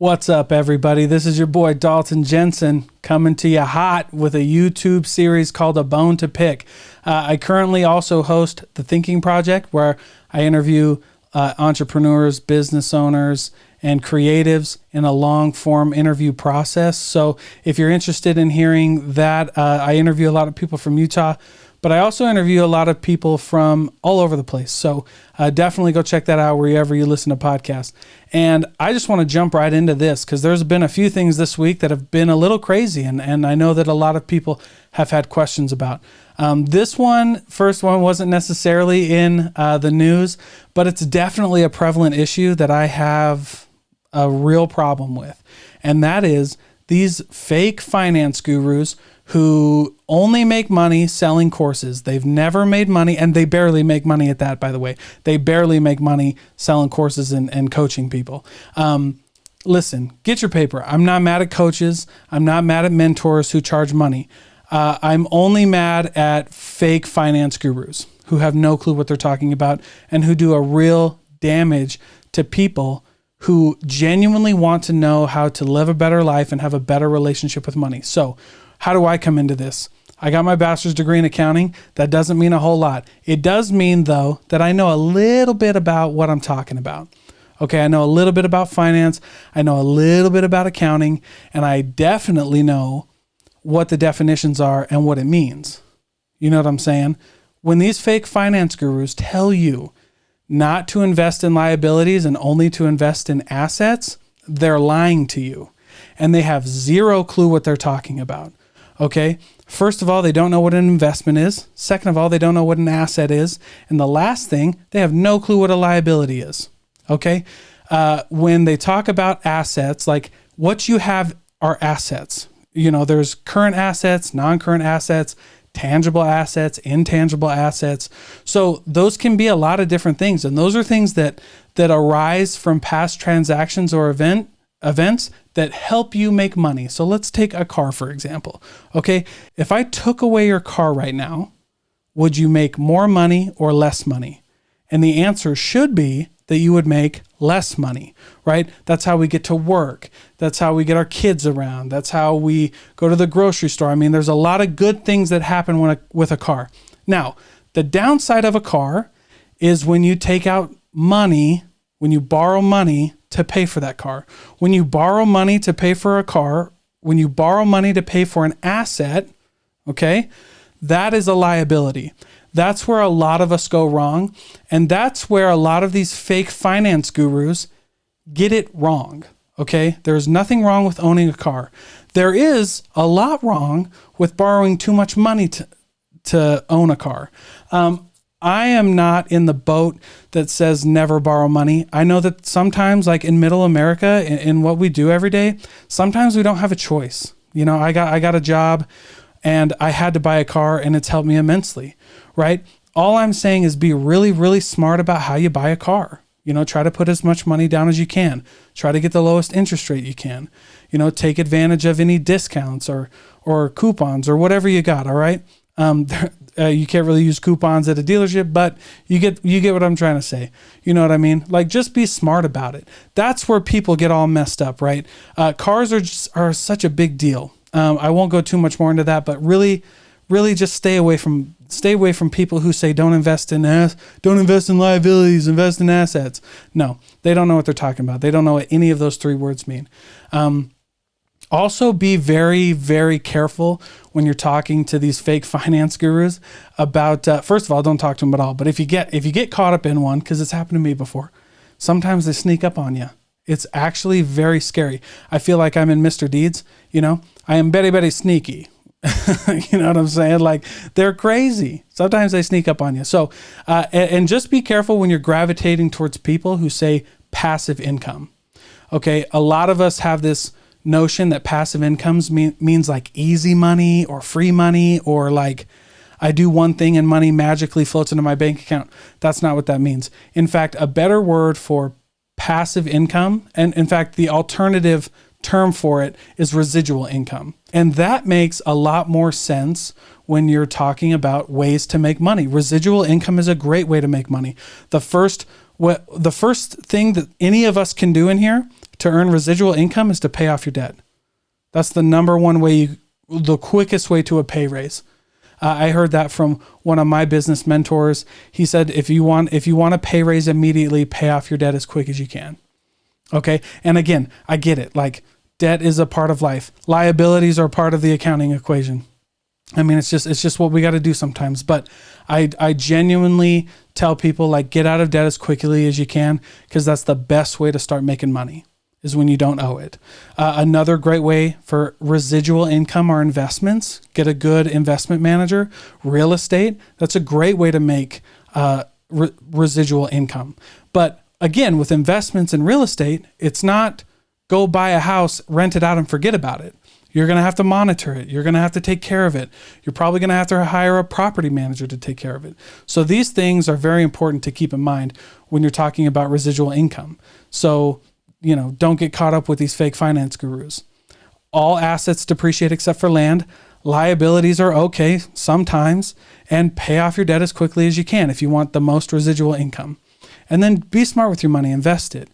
What's up, everybody? This is your boy Dalton Jensen coming to you hot with a YouTube series called A Bone to Pick. I currently also host The Thinking Project, where I interview entrepreneurs, business owners, and creatives in a long-form interview process. So if you're interested in hearing that, I interview a lot of people from Utah, but I also interview a lot of people from all over the place. So definitely go check that out wherever you listen to podcasts. And I just want to jump right into this because there's been a few things this week that have been a little crazy. And I know that a lot of people have had questions about. This first one wasn't necessarily in the news, but it's definitely a prevalent issue that I have a real problem with. And that is these fake finance gurus who only make money selling courses. They've never made money, and they barely make money at that, by the way. They barely make money selling courses and coaching people. Listen, get your paper. I'm not mad at coaches. I'm not mad at mentors who charge money. I'm only mad at fake finance gurus who have no clue what they're talking about and who do a real damage to people who genuinely want to know how to live a better life and have a better relationship with money. So, how do I come into this? I got my bachelor's degree in accounting. That doesn't mean a whole lot. It does mean, though, that I know a little bit about what I'm talking about. Okay, I know a little bit about finance. I know a little bit about accounting, and I definitely know what the definitions are and what it means. You know what I'm saying? When these fake finance gurus tell you not to invest in liabilities and only to invest in assets, they're lying to you, and they have zero clue what they're talking about. Okay. First of all, they don't know what an investment is. Second of all, they don't know what an asset is. And the last thing, they have no clue what a liability is. Okay. When they talk about assets, like what you have are assets. You know, there's current assets, non-current assets, tangible assets, intangible assets. So those can be a lot of different things. And those are things that arise from past transactions or events that help you make money. So let's take a car, for example. Okay. If I took away your car right now, would you make more money or less money? And the answer should be that you would make less money, right? That's how we get to work. That's how we get our kids around. That's how we go to the grocery store. I mean, there's a lot of good things that happen with a car. Now, the downside of a car is when you take out money, when you borrow money to pay for that car. When you borrow money to pay for a car, when you borrow money to pay for an asset, okay, that is a liability. That's where a lot of us go wrong. And that's where a lot of these fake finance gurus get it wrong. Okay. There's nothing wrong with owning a car. There is a lot wrong with borrowing too much money to own a car. I am not in the boat that says never borrow money. I know that sometimes, like in middle America, in what we do every day, sometimes we don't have a choice. You know, I got a job and I had to buy a car, and it's helped me immensely, right? All I'm saying is be really, really smart about how you buy a car. You know, try to put as much money down as you can. Try to get the lowest interest rate you can. You know, take advantage of any discounts or coupons or whatever you got, all right? You can't really use coupons at a dealership, but you get what I'm trying to say. You know what I mean? Like, just be smart about it. That's where people get all messed up, right? Cars are such a big deal. I won't go too much more into that, but really, really just stay away from people who say don't invest in liabilities, invest in assets. No, they don't know what they're talking about. They don't know what any of those three words mean. Also, be very, very careful when you're talking to these fake finance gurus about, first of all, don't talk to them at all. But if you get caught up in one, because it's happened to me before, sometimes they sneak up on you. It's actually very scary. I feel like I'm in Mr. Deeds, you know, I am very, very sneaky. You know what I'm saying? Like, they're crazy. Sometimes they sneak up on you. So, and just be careful when you're gravitating towards people who say passive income. Okay. A lot of us have this notion that passive incomes means like easy money or free money, or like I do one thing and money magically floats into my bank account. That's not what that means. In fact, a better word for passive income, and in fact, the alternative term for it is residual income. And that makes a lot more sense when you're talking about ways to make money. Residual income is a great way to make money. The first thing that any of us can do in here to earn residual income is to pay off your debt. That's the number one way, the quickest way to a pay raise. I heard that from one of my business mentors. He said, if you want a pay raise immediately, pay off your debt as quick as you can. Okay. And again, I get it. Like, debt is a part of life. Liabilities are part of the accounting equation. I mean, it's just what we got to do sometimes. But I genuinely tell people, like, get out of debt as quickly as you can, because that's the best way to start making money, is when you don't owe it. Another great way for residual income are investments. Get a good investment manager. Real estate, that's a great way to make residual income. But again, with investments in real estate, it's not go buy a house, rent it out, and forget about it. You're going to have to monitor it. You're going to have to take care of it. You're probably going to have to hire a property manager to take care of it. So these things are very important to keep in mind when you're talking about residual income. So, don't get caught up with these fake finance gurus. All assets depreciate except for land. Liabilities are okay sometimes, and pay off your debt as quickly as you can if you want the most residual income. And then be smart with your money, invest it.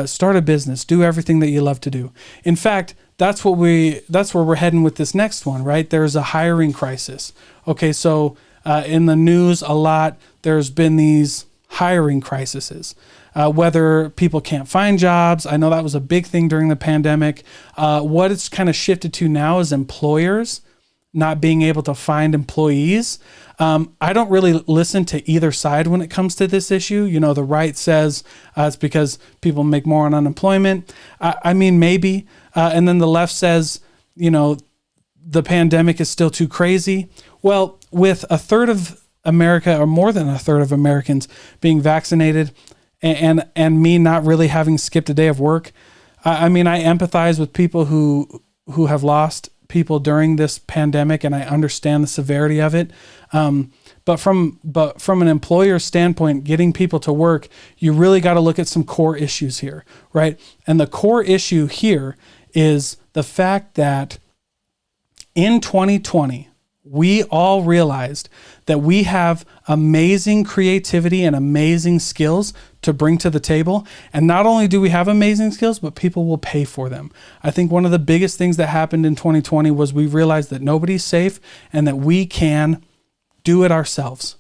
Start a business, do everything that you love to do. In fact, that's where we're heading with this next one, right? There's a hiring crisis. Okay, so in the news a lot, there's been these hiring crises, whether people can't find jobs. I know that was a big thing during the pandemic. What it's kind of shifted to now is employers not being able to find employees. I don't really listen to either side when it comes to this issue. The right says it's because people make more on unemployment. I mean, maybe. And then the left says, the pandemic is still too crazy. Well, with a third of America, or more than a third of Americans being vaccinated, and me not really having skipped a day of work, I mean, I empathize with people who have lost people during this pandemic, and I understand the severity of it. But from an employer standpoint, getting people to work, you really got to look at some core issues here, right? And the core issue here is the fact that in 2020, we all realized that we have amazing creativity and amazing skills to bring to the table. And not only do we have amazing skills, but people will pay for them. I think one of the biggest things that happened in 2020 was we realized that nobody's safe and that we can do it ourselves.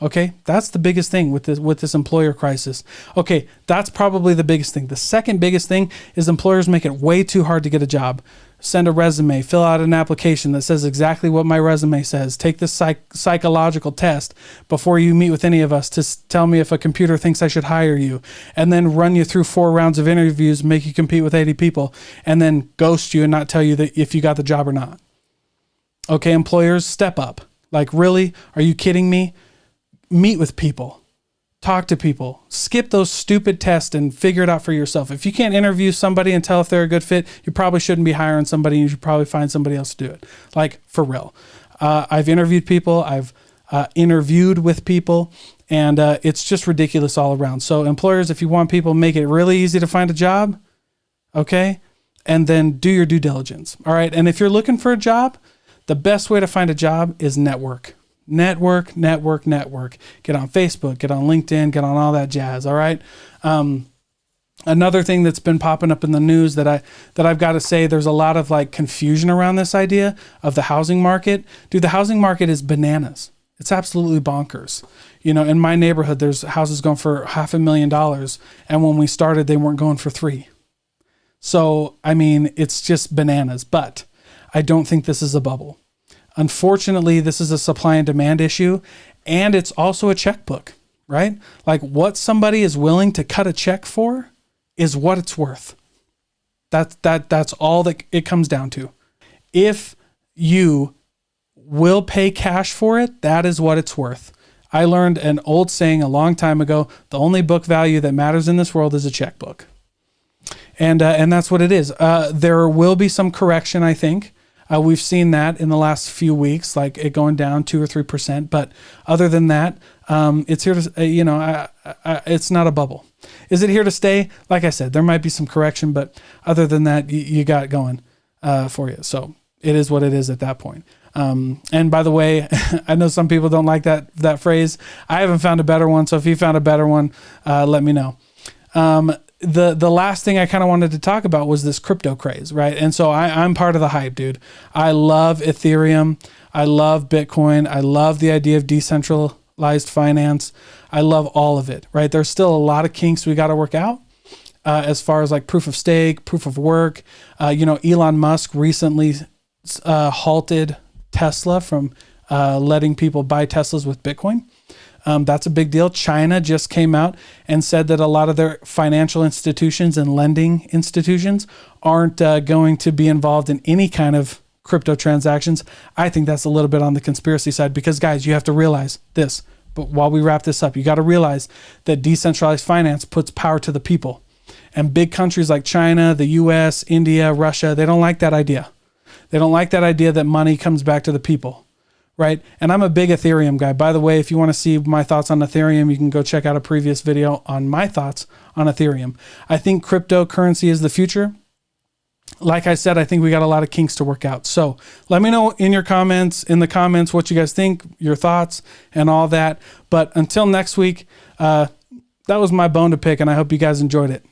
Okay, that's the biggest thing with this employer crisis. Okay, that's probably the biggest thing. The second biggest thing is employers make it way too hard to get a job. Send a resume, fill out an application that says exactly what my resume says. Take this psychological test before you meet with any of us to tell me if a computer thinks I should hire you, and then run you through 4 rounds of interviews, make you compete with 80 people, and then ghost you and not tell you that if you got the job or not. Okay, employers, step up. Like, really? Are you kidding me? Meet with people, talk to people, skip those stupid tests and figure it out for yourself. If you can't interview somebody and tell if they're a good fit, you probably shouldn't be hiring somebody. You should probably find somebody else to do it. Like, for real. I've interviewed people. I've interviewed with people, and it's just ridiculous all around. So employers, if you want people, make it really easy to find a job. Okay. And then do your due diligence. All right. And if you're looking for a job, the best way to find a job is network. Network. Get on Facebook, get on LinkedIn, get on all that jazz. All right. Another thing that's been popping up in the news that I've got to say, there's a lot of like confusion around this idea of the housing market. Dude, the housing market is bananas. It's absolutely bonkers. In my neighborhood, there's houses going for $500,000. And when we started, they weren't going for $3 million. So, I mean, it's just bananas, but I don't think this is a bubble. Unfortunately, this is a supply and demand issue, and it's also a checkbook, right? Like, what somebody is willing to cut a check for is what it's worth. That's all that it comes down to. If you will pay cash for it, that is what it's worth. I learned an old saying a long time ago: the only book value that matters in this world is a checkbook. And that's what it is. There will be some correction, I think. We've seen that in the last few weeks, like it going down 2 or 3%. But other than that, it's here to, it's not a bubble. Is it here to stay? Like I said, there might be some correction, but other than that, you got it going for you. So it is what it is at that point. And by the way, I know some people don't like that phrase. I haven't found a better one. So if you found a better one, let me know. the last thing I kind of wanted to talk about was this crypto craze, right? And so I'm part of the hype, dude. I love Ethereum. I love Bitcoin. I love the idea of decentralized finance. I love all of it, right? There's still a lot of kinks we got to work out as far as like proof of stake, proof of work. Elon Musk recently halted Tesla from letting people buy Teslas with Bitcoin. That's a big deal. China just came out and said that a lot of their financial institutions and lending institutions aren't going to be involved in any kind of crypto transactions. I think that's a little bit on the conspiracy side because, guys, you have to realize this. But while we wrap this up, you got to realize that decentralized finance puts power to the people. And big countries like China, the US, India, Russia, they don't like that idea. They don't like that idea that money comes back to the people. Right? And I'm a big Ethereum guy. By the way, if you want to see my thoughts on Ethereum, you can go check out a previous video on my thoughts on Ethereum. I think cryptocurrency is the future. Like I said, I think we got a lot of kinks to work out. So let me know in the comments, what you guys think, your thoughts and all that. But until next week, that was my bone to pick, and I hope you guys enjoyed it.